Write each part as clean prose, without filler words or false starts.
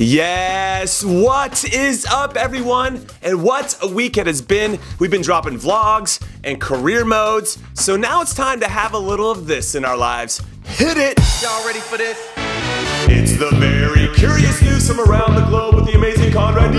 Yes, what is up everyone? And what a week it has been. We've been dropping vlogs and career modes. So now it's time to have a little of this in our lives. Hit it! Y'all ready for this? It's the very curious news from around the globe with the amazing Conrad.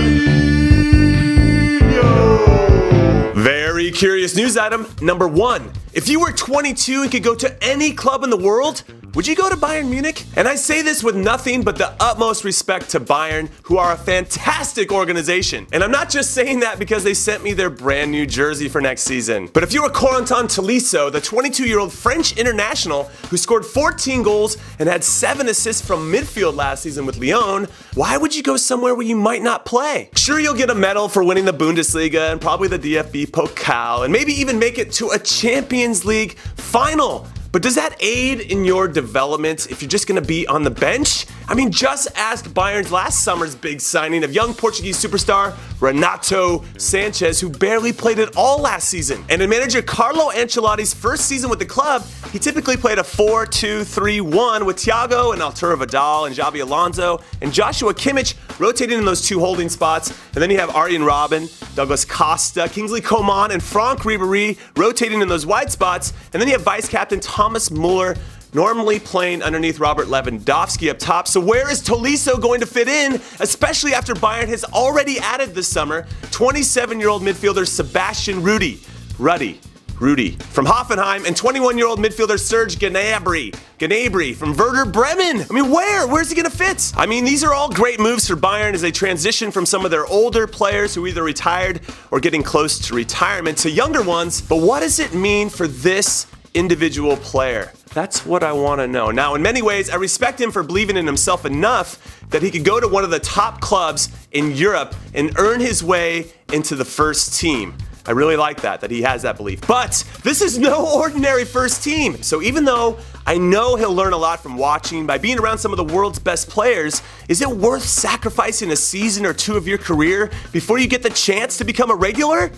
Very curious news item number 1. If you were 22 and could go to any club in the world, would you go to Bayern Munich? And I say this with nothing but the utmost respect to Bayern, who are a fantastic organization. And I'm not just saying that because they sent me their brand new jersey for next season. But if you were Conrad Tolisso, the 22-year-old French international who scored 14 goals and had 7 assists from midfield last season with Lyon, why would you go somewhere where you might not play? Sure, you'll get a medal for winning the Bundesliga and probably the DFB Pokal, and maybe even make it to a Champions League final. But does that aid in your development if you're just gonna be on the bench? I mean, just ask Bayern's last summer's big signing of young Portuguese superstar Renato Sanchez, who barely played at all last season. And in manager Carlo Ancelotti's first season with the club, he typically played a 4-2-3-1 with Thiago and Arturo Vidal and Xabi Alonso and Joshua Kimmich rotating in those 2 holding spots. And then you have Arjen Robben, Douglas Costa, Kingsley Coman, and Franck Ribéry rotating in those wide spots. And then you have vice captain Thomas Müller normally playing underneath Robert Lewandowski up top. So where is Tolisso going to fit in, especially after Bayern has already added this summer 27-year-old midfielder Sebastian Rudi from Hoffenheim and 21-year-old midfielder Serge Gnabry from Werder Bremen. I mean, where's he gonna fit? I mean, these are all great moves for Bayern as they transition from some of their older players who either retired or getting close to retirement to younger ones. But what does it mean for this individual player? That's what I want to know. Now, in many ways, I respect him for believing in himself enough that he could go to one of the top clubs in Europe and earn his way into the first team. I really like that he has that belief. But this is no ordinary first team. So even though I know he'll learn a lot from watching by being around some of the world's best players, is it worth sacrificing a season or 2 of your career before you get the chance to become a regular?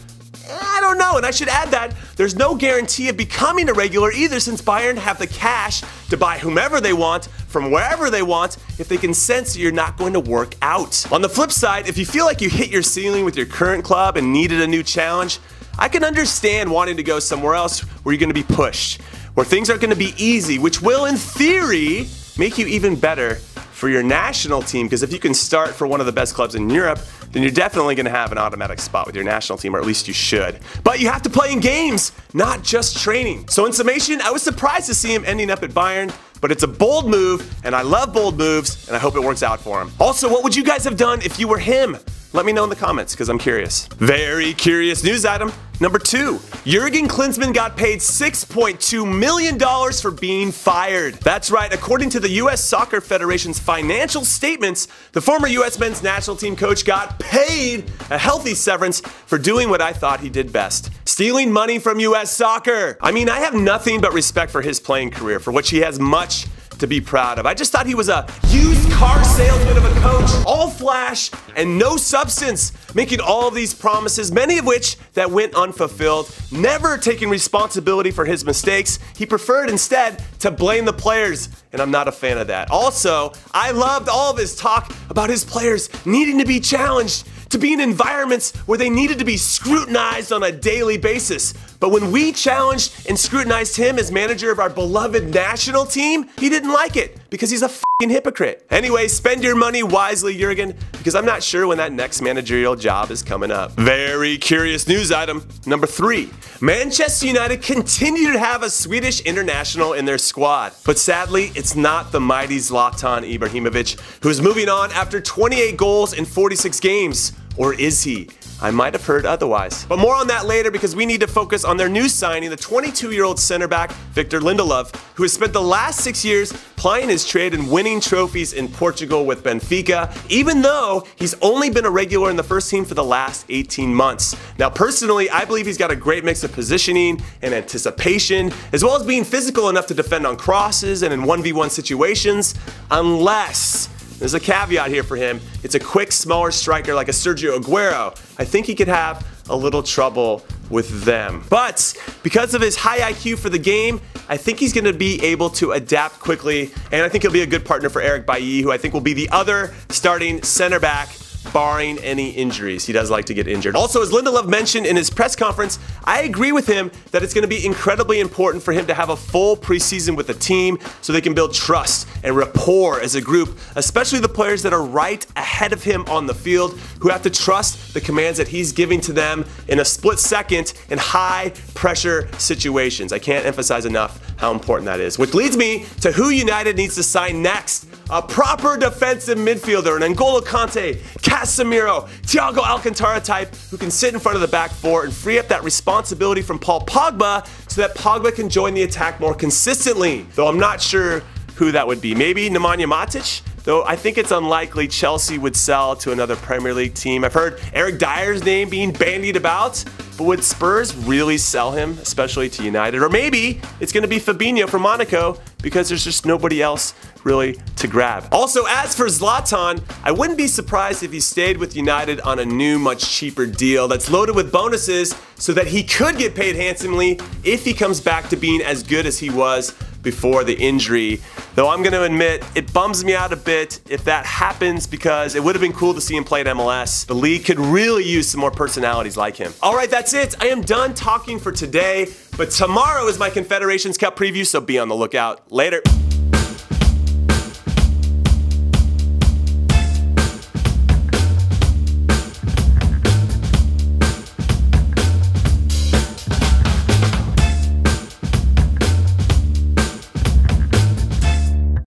I don't know, and I should add that there's no guarantee of becoming a regular either, since Bayern have the cash to buy whomever they want from wherever they want if they can sense you're not going to work out. On the flip side, if you feel like you hit your ceiling with your current club and needed a new challenge, I can understand wanting to go somewhere else where you're going to be pushed, where things aren't going to be easy, which will, in theory, make you even better for your national team, because if you can start for one of the best clubs in Europe, then you're definitely going to have an automatic spot with your national team, or at least you should. But you have to play in games, not just training. So in summation, I was surprised to see him ending up at Bayern, but it's a bold move, and I love bold moves, and I hope it works out for him. Also, what would you guys have done if you were him? Let me know in the comments, because I'm curious. Very curious news item number 2. Jurgen Klinsmann got paid $6.2 million for being fired. That's right, according to the U.S. Soccer Federation's financial statements, the former U.S. men's national team coach got paid a healthy severance for doing what I thought he did best: stealing money from U.S. soccer. I mean, I have nothing but respect for his playing career, for which he has much to be proud of. I just thought he was a used car salesman of a coach, all flash and no substance, making all of these promises, many of which that went unfulfilled, never taking responsibility for his mistakes. He preferred instead to blame the players, and I'm not a fan of that. Also, I loved all of his talk about his players needing to be challenged, to be in environments where they needed to be scrutinized on a daily basis. But when we challenged and scrutinized him as manager of our beloved national team, he didn't like it because he's a f***ing hypocrite. Anyway, spend your money wisely, Jurgen, because I'm not sure when that next managerial job is coming up. Very curious news item number 3. Manchester United continue to have a Swedish international in their squad. But sadly, it's not the mighty Zlatan Ibrahimovic, who is moving on after 28 goals in 46 games. Or is he? I might have heard otherwise. But more on that later, because we need to focus on their new signing, the 22-year-old center back, Victor Lindelof, who has spent the last 6 years plying his trade and winning trophies in Portugal with Benfica, even though he's only been a regular in the first team for the last 18 months. Now, personally, I believe he's got a great mix of positioning and anticipation, as well as being physical enough to defend on crosses and in 1v1 situations, unless there's a caveat here for him. It's a quick, smaller striker like a Sergio Aguero. I think he could have a little trouble with them. But because of his high IQ for the game, I think he's going to be able to adapt quickly, and I think he'll be a good partner for Eric Bailly, who I think will be the other starting center back, barring any injuries. He does like to get injured. Also, as Lindelof mentioned in his press conference, I agree with him that it's going to be incredibly important for him to have a full preseason with the team so they can build trust and rapport as a group, especially the players that are right ahead of him on the field, who have to trust the commands that he's giving to them in a split second in high pressure situations. I can't emphasize enough how important that is. Which leads me to who United needs to sign next. A proper defensive midfielder, an N'Golo Kanté, Casemiro, Thiago Alcantara type who can sit in front of the back four and free up that responsibility from Paul Pogba so that Pogba can join the attack more consistently. Though I'm not sure who that would be. Maybe Nemanja Matic? Though I think it's unlikely Chelsea would sell to another Premier League team. I've heard Eric Dyer's name being bandied about, but would Spurs really sell him, especially to United? Or maybe it's going to be Fabinho from Monaco because there's just nobody else really to grab. Also, as for Zlatan, I wouldn't be surprised if he stayed with United on a new, much cheaper deal that's loaded with bonuses so that he could get paid handsomely if he comes back to being as good as he was before the injury. Though I'm going to admit, it bums me out a bit if that happens because it would have been cool to see him play at MLS. The league could really use some more personalities like him. All right, that's it. I am done talking for today, but tomorrow is my Confederations Cup preview, so be on the lookout. Later.